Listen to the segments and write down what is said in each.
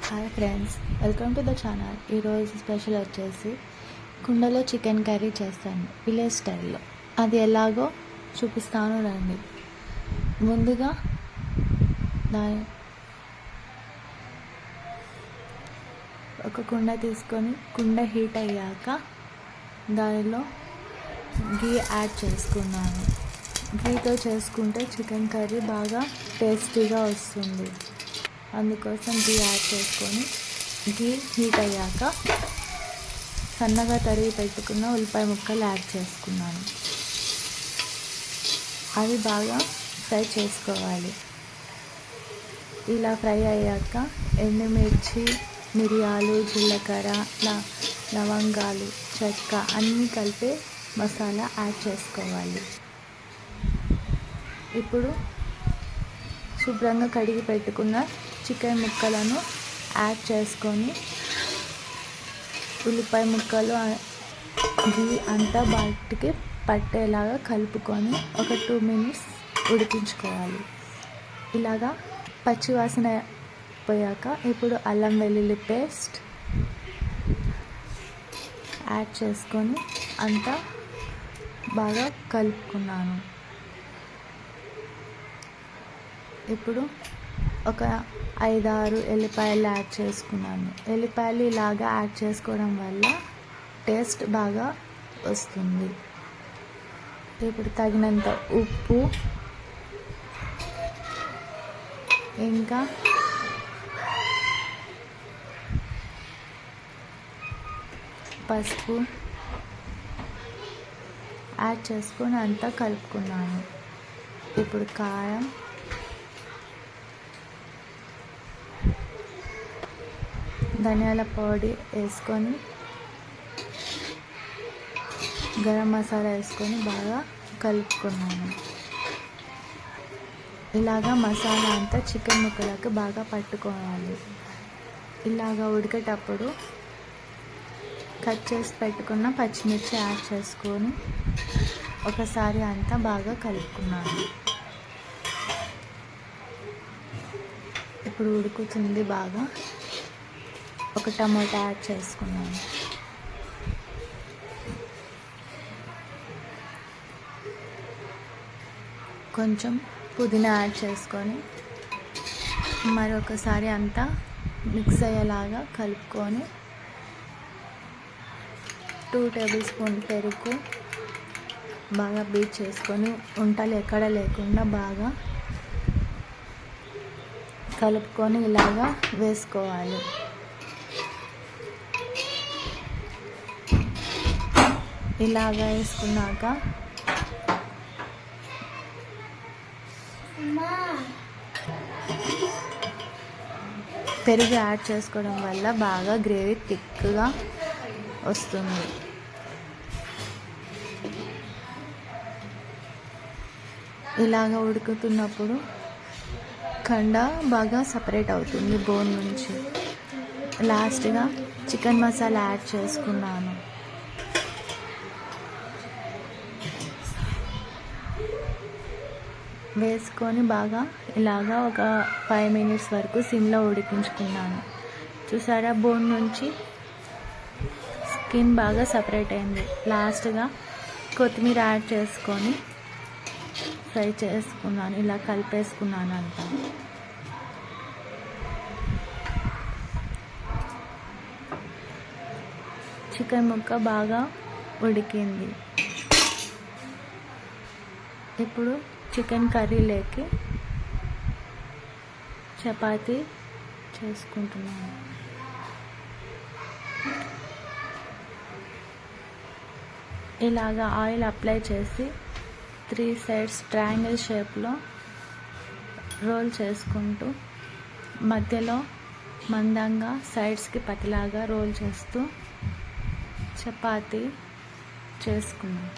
Hi friends, welcome to the channel. ఈరోజు special వచ్చేసి కుండలో చికెన్ కర్రీ చేస్తాను విలేజ్ స్టైల్లో. అది ఎలాగో చూపిస్తాను రండి. ముందుగా దాని ఒక కుండ తీసుకొని కుండ హీట్ అయ్యాక దానిలో గీ యాడ్ చేసుకున్నాను. గీతో చేసుకుంటే చికెన్ కర్రీ బాగా టేస్టీగా వస్తుంది. అందుకోసం గీ యాడ్ చేసుకొని గీ హీట్ అయ్యాక సన్నగా తరిగి పెట్టుకున్న ఉల్లిపాయ ముక్కలు యాడ్ చేసుకున్నాను. అవి బాగా ఫ్రై చేసుకోవాలి. ఇలా ఫ్రై అయ్యాక ఎండుమిర్చి, మిరియాలు, జీలకర్ర, లవంగాలు, చెక్క అన్నీ కలిపి మసాలా యాడ్ చేసుకోవాలి. ఇప్పుడు శుభ్రంగా కడిగి పెట్టుకున్న చికెన్ ముక్కలను యాడ్ చేసుకొని ఉల్లిపాయ ముక్కలు గీ అంతా బయటికి పట్టేలాగా కలుపుకొని ఒక 2 minutes ఉడికించుకోవాలి. ఇలాగా పచ్చివాసన పోయాక ఇప్పుడు అల్లం వెల్లుల్లి పేస్ట్ యాడ్ చేసుకొని అంతా బాగా కలుపుకున్నాను. ఇప్పుడు ఒక 5-6 ఎల్లిపాయలు యాడ్ చేసుకున్నాను. ఎల్లిపాయలు ఇలాగా యాడ్ చేసుకోవడం వల్ల టేస్ట్ బాగా వస్తుంది. ఇప్పుడు తగినంత ఉప్పు, ఇంకా పసుపు యాడ్ చేసుకొని అంతా కలుపుకున్నాను. ఇప్పుడు కారం, ధనియాల పొడి వేసుకొని గరం మసాలా వేసుకొని బాగా కలుపుకున్నాను. ఇలాగా మసాలా అంతా చికెన్ ముక్కలకు బాగా పట్టుకోవాలి. ఇలాగా ఉడికేటప్పుడు కట్ చేసి పెట్టుకున్న పచ్చిమిర్చి యాడ్ చేసుకొని ఒకసారి అంతా బాగా కలుపుకున్నాను. ఇప్పుడు ఉడుకుతుంది బాగా. ఒక టమాటా యాడ్ చేసుకున్నాను. కొంచెం పుదీనా యాడ్ చేసుకొని మరొకసారి అంతా మిక్స్ అయ్యేలాగా కలుపుకొని 2 tablespoon పెరుగు బాగా బీట్ చేసుకొని ఉంటలు ఎక్కడ లేకుండా బాగా కలుపుకొని ఇలాగా వేసుకోవాలి. ఇలాగా వేసుకున్నాక పెరుగు యాడ్ చేసుకోవడం వల్ల బాగా గ్రేవీ థిక్గా వస్తుంది. ఇలాగ ఉడుకుతున్నప్పుడు కండ బాగా సపరేట్ అవుతుంది బోన్ నుంచి. లాస్ట్గా చికెన్ మసాలా యాడ్ చేసుకున్నాను. వేసుకొని బాగా ఇలాగా ఒక 5 minutes వరకు సిమ్లో ఉడికించుకున్నాను. చూసారా, బోన్ నుంచి స్కిన్ బాగా సపరేట్ అయింది. లాస్ట్గా కొత్తిమీర యాడ్ చేసుకొని ఫ్రై చేసుకున్నాను. ఇలా కలిపేసుకున్నాను అంతా. చికెన్ ముక్క బాగా ఉడికింది. ఇప్పుడు చికెన్ కర్రీలోకి చపాతీ చేసుకుంటున్నాను. ఇలాగా ఆయిల్ అప్లై చేసి 3 sides ట్రయాంగిల్ షేప్లో రోల్ చేసుకుంటూ మధ్యలో మందంగా సైడ్స్కి పతలాగా రోల్ చేస్తూ చపాతీ చేసుకున్నాను.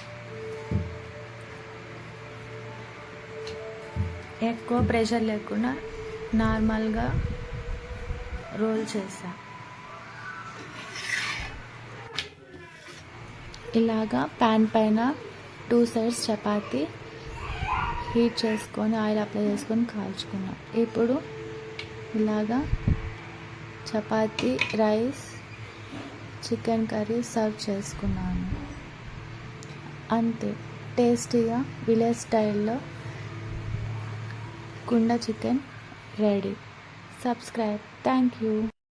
ఎక్కువ ప్రెషర్ లేకుండా నార్మల్గా రోల్ చేసా. ఇలాగా ప్యాన్ పైన 2 sides చపాతీ హీట్ చేసుకొని ఆయిల్ అప్లై చేసుకొని కాల్చుకున్నాం. ఇప్పుడు ఇలాగా chapati, rice, chicken curry serve చేసుకున్నాను. అంతే, టేస్టీగా విలేజ్ స్టైల్లో కుండ chicken ready. Subscribe. Thank you.